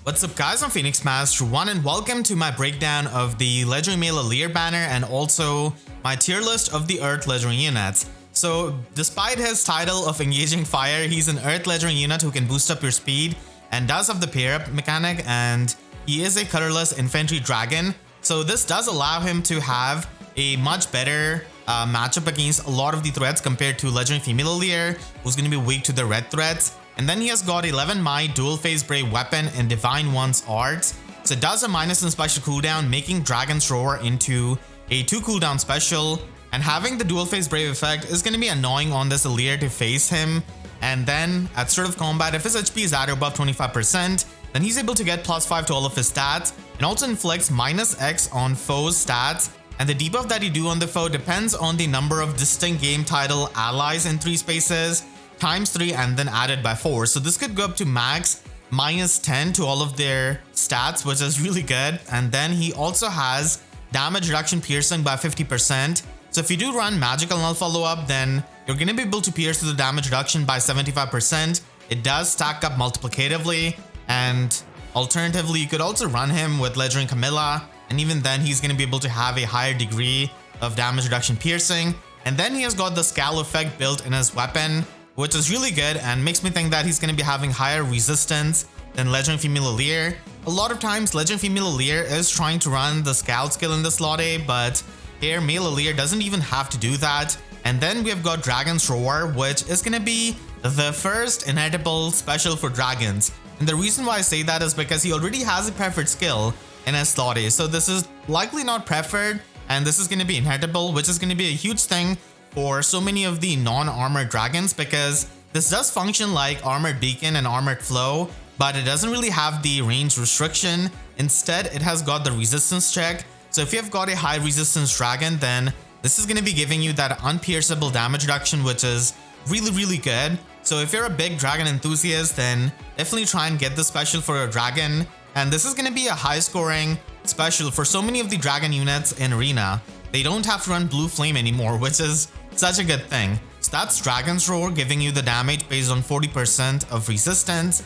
What's up guys, I'm Phoenix Master 1 and welcome to my breakdown of the Legendary Male Alear banner and also my tier list of the Earth Legendary units. So despite his title of Engaging Fire, he's an Earth Legendary unit who can boost up your speed and does have the pair up mechanic, and he is a colorless infantry dragon. So this does allow him to have a much better matchup against a lot of the threats compared to Legendary Female Alear, who's going to be weak to the red threats. And then he has got 11 Might, dual phase brave weapon, and Divine One's arts. So it does a minus in special cooldown, making Dragon's Roar into a 2 cooldown special. And having the dual phase brave effect is going to be annoying on this Alear to face him. And then at start of combat, if his HP is at or above 25%, then he's able to get +5 to all of his stats, and also inflicts -X on foes' stats. And the debuff that you do on the foe depends on the number of distinct game title allies in 3 spaces, ×3 and then added by 4. So this could go up to max -10 to all of their stats, which is really good. And then he also has damage reduction piercing by 50%. So if you do run magical null follow-up, then you're going to be able to pierce the damage reduction by 75%. It does stack up multiplicatively, and alternatively you could also run him with Legendary Camilla, and even then he's going to be able to have a higher degree of damage reduction piercing. And then he has got the Scowl effect built in his weapon, which is really good and makes me think that he's going to be having higher resistance than Legendary Female Alear. A lot of times Legendary Female Alear is trying to run the Scowl skill in the slot A, but here Male Alear doesn't even have to do that. And then we have got Dragon's Roar, which is going to be the first inheritable special for dragons. And the reason why I say that is because he already has a preferred skill in his slot A. So this is likely not preferred, and this is going to be inheritable, which is going to be a huge thing for so many of the non-armored dragons, because this does function like Armored Beacon and Armored Flow, but it doesn't really have the range restriction. Instead, it has got the resistance check. So if you've got a high resistance dragon, then this is going to be giving you that unpierceable damage reduction, which is really good. So if you're a big dragon enthusiast, then definitely try and get this special for your dragon. And this is going to be a high scoring special for so many of the dragon units in Arena. They don't have to run Blue Flame anymore, which is such a good thing. So that's Dragon's Roar, giving you the damage based on 40% of resistance.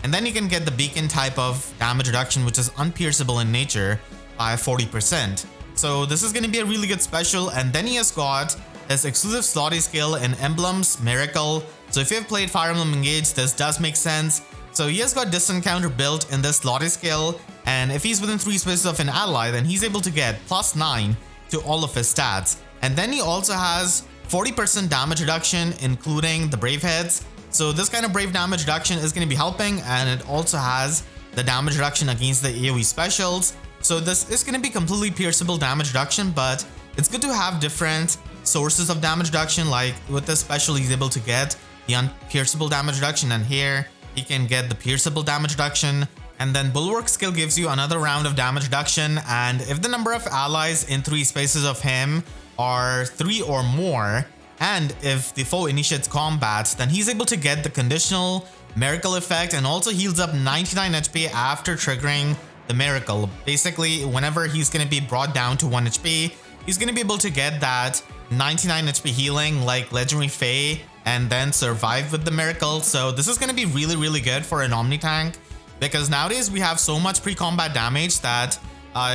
And then you can get the beacon type of damage reduction, which is unpierceable in nature, by 40%. So this is going to be a really good special. And then he has got his exclusive slotty skill in Emblem's Miracle. So if you have played Fire Emblem Engage, this does make sense. So he has got distant counter built in this slotty skill. And if he's within 3 spaces of an ally, then he's able to get +9 to all of his stats. And then he also has 40% damage reduction, including the brave hits. So this kind of brave damage reduction is going to be helping, and it also has the damage reduction against the AoE specials. So this is going to be completely pierceable damage reduction, but it's good to have different sources of damage reduction. Like with this special, he's able to get the unpierceable damage reduction, and here he can get the pierceable damage reduction. And then Bulwark skill gives you another round of damage reduction, and if the number of allies in 3 spaces of him are 3 or more, and if the foe initiates combat, then he's able to get the conditional miracle effect, and also heals up 99 HP after triggering the miracle. Basically, whenever he's going to be brought down to 1 HP, he's going to be able to get that 99 HP healing like Legendary Fae, and then survive with the miracle. So this is going to be really good for an Omni tank, because nowadays we have so much pre-combat damage that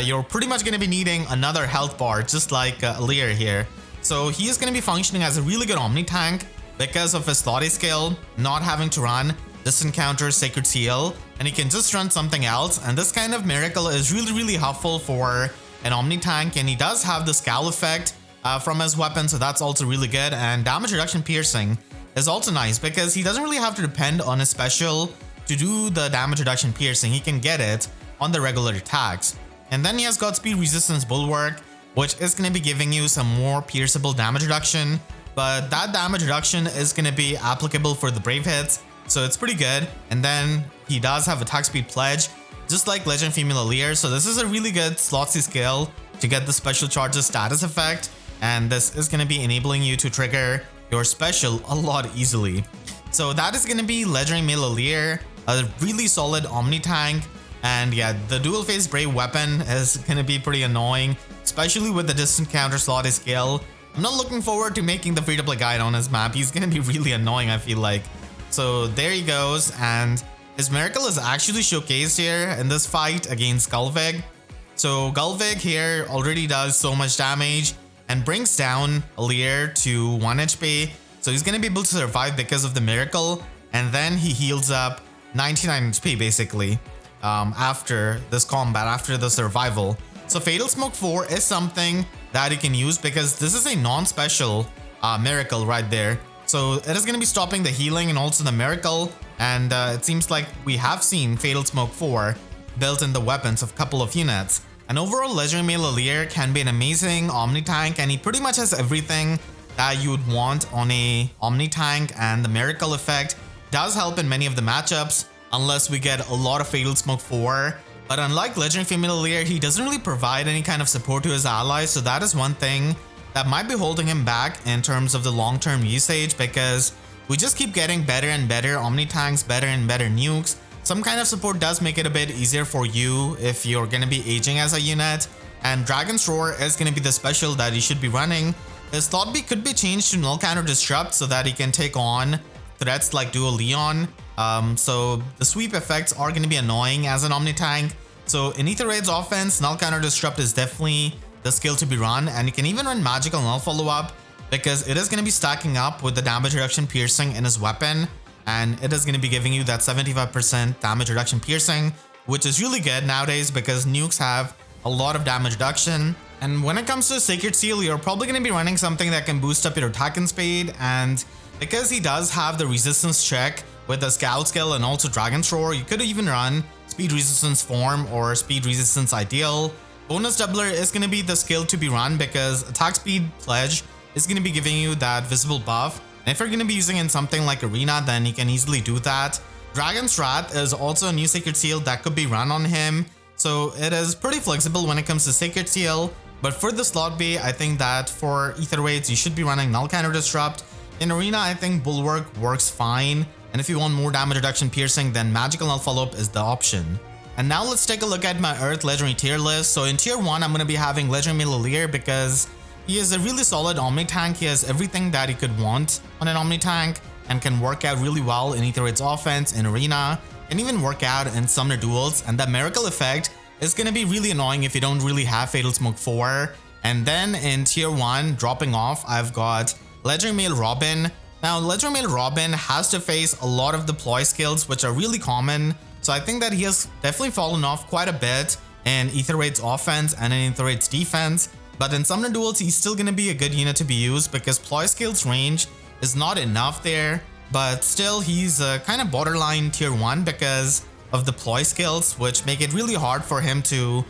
you're pretty much going to be needing another health bar, just like Alear here. So he is going to be functioning as a really good Omni tank because of his slotty skill, not having to run Distant Counter, Sacred Seal, and he can just run something else. And this kind of miracle is really helpful for an Omni tank, and he does have the Scowl effect from his weapon, so that's also really good. And damage reduction piercing is also nice because he doesn't really have to depend on his special to do the damage reduction piercing. He can get it on the regular attacks. And then he has got Speed Resistance Bulwark, which is going to be giving you some more pierceable damage reduction, but that damage reduction is going to be applicable for the brave hits, so it's pretty good. And then he does have Attack Speed Pledge, just like Legend Female Alear, so this is a really good slot C skill to get the special charges status effect, and this is going to be enabling you to trigger your special a lot easily. So that is going to be Legendary Male Alear, a really solid Omni tank. And yeah, the dual phase brave weapon is going to be pretty annoying, especially with the distant counter slotty skill. I'm not looking forward to making the free-to-play guide on his map. He's going to be really annoying, I feel like. So there he goes, and His Miracle is actually showcased here in this fight against Gullwig. So Gullwig here already does so much damage and brings down Alear to 1 HP. So he's gonna be able to survive because of the Miracle, and then he heals up 99 HP basically after this combat, after the survival. So Fatal Smoke 4 is something that you can use because this is a non-special Miracle right there. So it is going to be stopping the healing and also the Miracle, and it seems like we have seen Fatal Smoke 4 built in the weapons of a couple of units. And overall, Legendary Male Alear can be an amazing Omni tank, and he pretty much has everything that you would want on a Omni tank, and the Miracle effect does help in many of the matchups unless we get a lot of Fatal Smoke 4. But unlike Legendary Female Alear, he doesn't really provide any kind of support to his allies, so that is one thing that might be holding him back in terms of the long-term usage, because we just keep getting better and better Omni tanks, better and better nukes. Some kind of support does make it a bit easier for you if you're going to be aging as a unit, and Dragon's Roar is going to be the special that you should be running. His Thought Beat could be changed to Null Counter Disrupt so that he can take on threats like Duo Leon. So the sweep effects are going to be annoying as an Omni tank. So in Aether Raid's offense, Null Counter Disrupt is definitely the skill to be run, and you can even run Magical Null Follow-Up because it is going to be stacking up with the damage reduction piercing in his weapon, and it is going to be giving you that 75% damage reduction piercing, which is really good nowadays because nukes have a lot of damage reduction. And when it comes to Sacred Seal, you're probably going to be running something that can boost up your attack and speed, and because he does have the resistance check with the Scout skill and also Dragon's Roar, you could even run Speed Resistance Form or Speed Resistance Ideal. Bonus Doubler is going to be the skill to be run because Attack Speed Pledge is going to be giving you that visible buff. And if you're going to be using in something like Arena, then you can easily do that. Dragon's Wrath is also a new Sacred Seal that could be run on him. So it is pretty flexible when it comes to Sacred Seal. But for the slot B, I think that for Aether Raids, you should be running Null Counter Disrupt. In Arena, I think Bulwark works fine. And if you want more damage reduction piercing, then Magical Null Follow-Up is the option. And now let's take a look at my Earth Legendary tier list. So in tier 1, I'm going to be having Legendary Male Alear because he is a really solid Omni tank. He has everything that he could want on an Omni tank and can work out really well in Aether Raid's offense, in Arena, and even work out in Summoner duels. And that Miracle effect is going to be really annoying if you don't really have Fatal Smoke 4. And then in tier 1, dropping off, I've got Legendary Male Robin. Now, Legendary Male Robin has to face a lot of deploy skills, which are really common. So I think that he has definitely fallen off quite a bit in Aether Raid's offense and in Aether Raid's defense. But in Summoner duels, he's still going to be a good unit to be used because ploy skills range is not enough there. But still, he's kind of borderline tier 1 because of the ploy skills, which make it really hard for him to,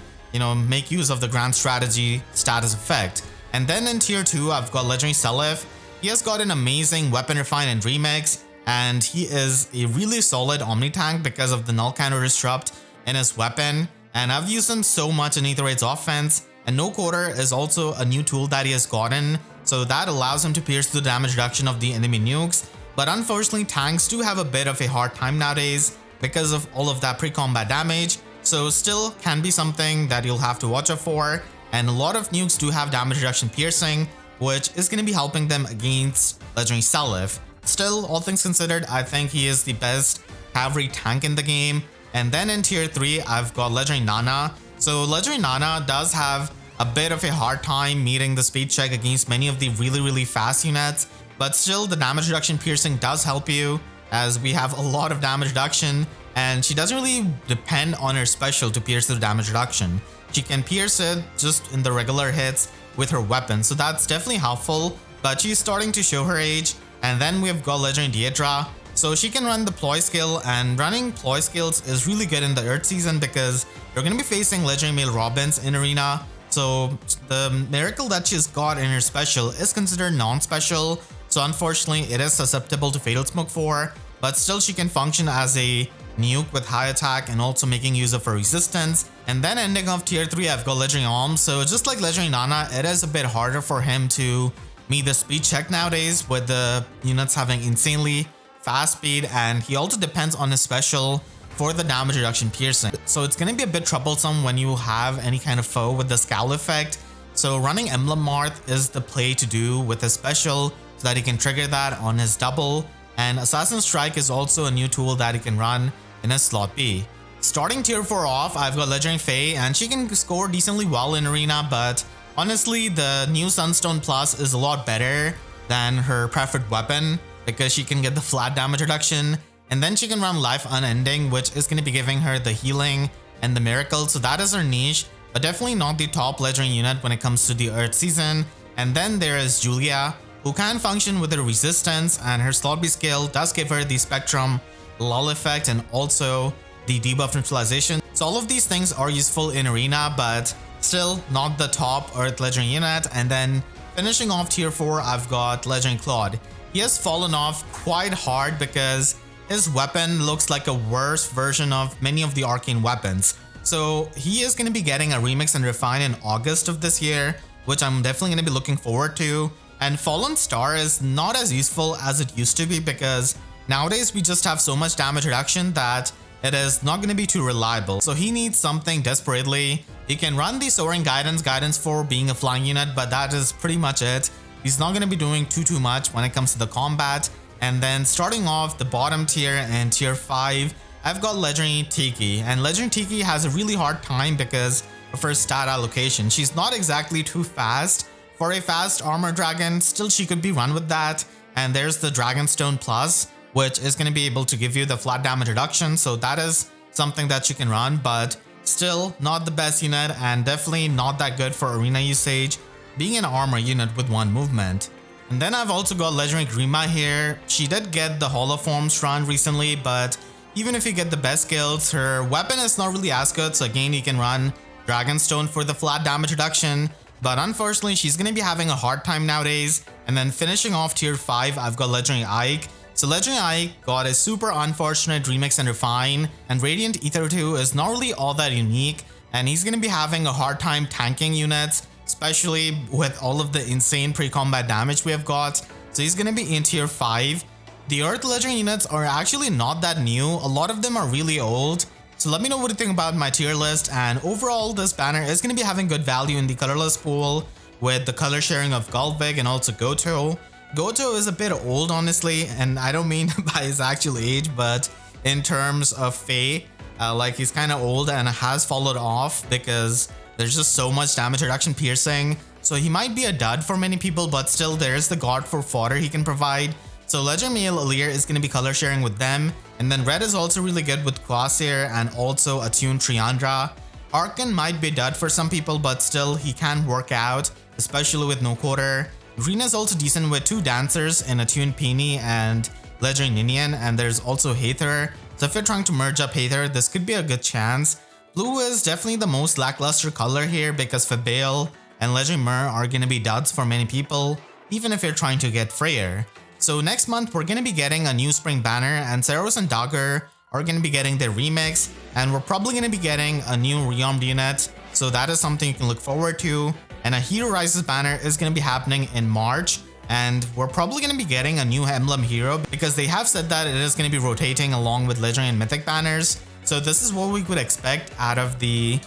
make use of the Grand Strategy status effect. And then in tier 2, I've got Legendary Seliph. He has got an amazing Weapon Refine and Remix, and he is a really solid Omni tank because of the Null Counter Disrupt in his weapon. And I've used him so much in Aether Raid's offense, and No Quarter is also a new tool that he has gotten, so that allows him to pierce the damage reduction of the enemy nukes. But unfortunately, tanks do have a bit of a hard time nowadays because of all of that pre-combat damage, so still can be something that you'll have to watch out for. And a lot of nukes do have damage reduction piercing, which is going to be helping them against Legendary Seliph. Still, all things considered, I think he is the best cavalry tank in the game. And then in tier 3, I've got Legendary Nana. So Legendary Nana does have a bit of a hard time meeting the speed check against many of the really fast units, but still the damage reduction piercing does help you as we have a lot of damage reduction, and she doesn't really depend on her special to pierce the damage reduction. She can pierce it just in the regular hits with her weapon, so that's definitely helpful, but she's starting to show her age. And then we've got Legendary Deidra. So she can run the ploy skill, and running ploy skills is really good in the Earth season because you're going to be facing Legendary Male Robins in Arena. So the miracle that she's got in her special is considered non-special, so unfortunately it is susceptible to Fatal Smoke 4, but still she can function as a nuke with high attack and also making use of her resistance. And then ending off tier 3, I've got Legendary Alm. So just like Legendary Nana, it is a bit harder for him to meet the speed check nowadays with the units having insanely fast speed, and he also depends on his special for the damage reduction piercing. So it's going to be a bit troublesome when you have any kind of foe with the scowl effect. So running Emblem Marth is the play to do with his special so that he can trigger that on his double. And Assassin Strike is also a new tool that he can run in a slot B. Starting tier 4 off, I've got Legendary Faye, and she can score decently well in Arena, but honestly, the new Sunstone Plus is a lot better than her preferred weapon because she can get the flat damage reduction, and then she can run Life Unending, which is going to be giving her the healing and the miracle, so that is her niche, but definitely not the top legendary unit when it comes to the Earth season. And then there is Julia, who can function with her resistance, and her slot B skill does give her the Spectrum, Lull effect, and also the debuff neutralization. So all of these things are useful in Arena, but still not the top Earth legendary unit. And then finishing off tier 4, I've got Legendary Claude. He has fallen off quite hard because his weapon looks like a worse version of many of the arcane weapons. So he is going to be getting a remix and refine in August of this year, which I'm definitely going to be looking forward to. And Fallen Star is not as useful as it used to be because nowadays we just have so much damage reduction that it is not going to be too reliable. So he needs something desperately. He can run the Soaring Guidance for being a flying unit, but that is pretty much it. He's not going to be doing too much when it comes to the combat. And then starting off the bottom tier and tier 5, I've got Legendary Tiki, and Legendary Tiki has a really hard time because of her stat allocation. She's not exactly too fast. For a fast armor dragon, still she could be run with that. And there's the Dragonstone Plus, which is going to be able to give you the flat damage reduction, so that is something that you can run, but still not the best unit and definitely not that good for arena usage, being an armor unit with one movement. And then I've also got Legendary Grima here. She did get the Holoforms run recently, but even if you get the best skills, her weapon is not really as good, so again you can run Dragonstone for the flat damage reduction, but unfortunately she's going to be having a hard time nowadays. And then finishing off tier 5, I've got Legendary Ike. So Legendary Ike got a super unfortunate remix and refine, and Radiant Ether 2 is not really all that unique, and he's going to be having a hard time tanking units, especially with all of the insane pre-combat damage we have got. So he's going to be in tier 5. The Earth legendary units are actually not that new, a lot of them are really old. So let me know what you think about my tier list, and overall this banner is going to be having good value in the colorless pool with the color sharing of Gulvig and also Goto. Goto is a bit old honestly, and I don't mean by his actual age, but in terms of Faye, like he's kind of old and has followed off because there's just so much damage reduction piercing. So he might be a dud for many people, but still there's the god for fodder he can provide. So Legendary Male Alear is going to be color sharing with them, and then red is also really good with Quasir and also attuned Triandra. Arkan might be a dud for some people, but still he can work out, especially with no quarter. Green is also decent with 2 dancers in attuned Peony and Legendary Ninian, and there's also Haether. So if you're trying to merge up Haether, this could be a good chance. Blue is definitely the most lackluster color here because Fabale and Legendary Mer are going to be duds for many people, even if you're trying to get Freyr. So next month we're going to be getting a new spring banner, and Ceros and Dagger are going to be getting their remix, and we're probably going to be getting a new rearmed unit, so that is something you can look forward to. And a Hero Rises banner is going to be happening in March, and we're probably going to be getting a new Emblem hero because they have said that it is going to be rotating along with Legendary and Mythic banners. So this is what we could expect out of the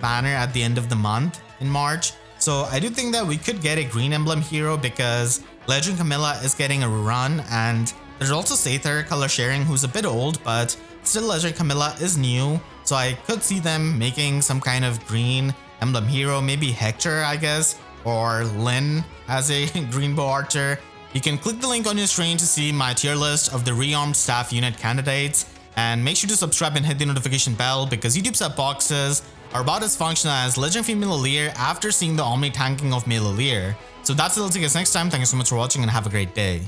banner at the end of the month in March. So I do think that we could get a green Emblem hero because Legend Camilla is getting a run, and there's also Sather color sharing who's a bit old, but still Legend Camilla is new. So I could see them making some kind of green Emblem hero, maybe Hector I guess, or Lynn as a green bow archer. You can click the link on your screen to see my tier list of the rearmed staff unit candidates, and make sure to subscribe and hit the notification bell because YouTube set boxes are about as functional as Legend Female Alear after seeing the Omni tanking of Male Alear. So that's it, I'll see you guys next time. Thank you so much for watching and have a great day.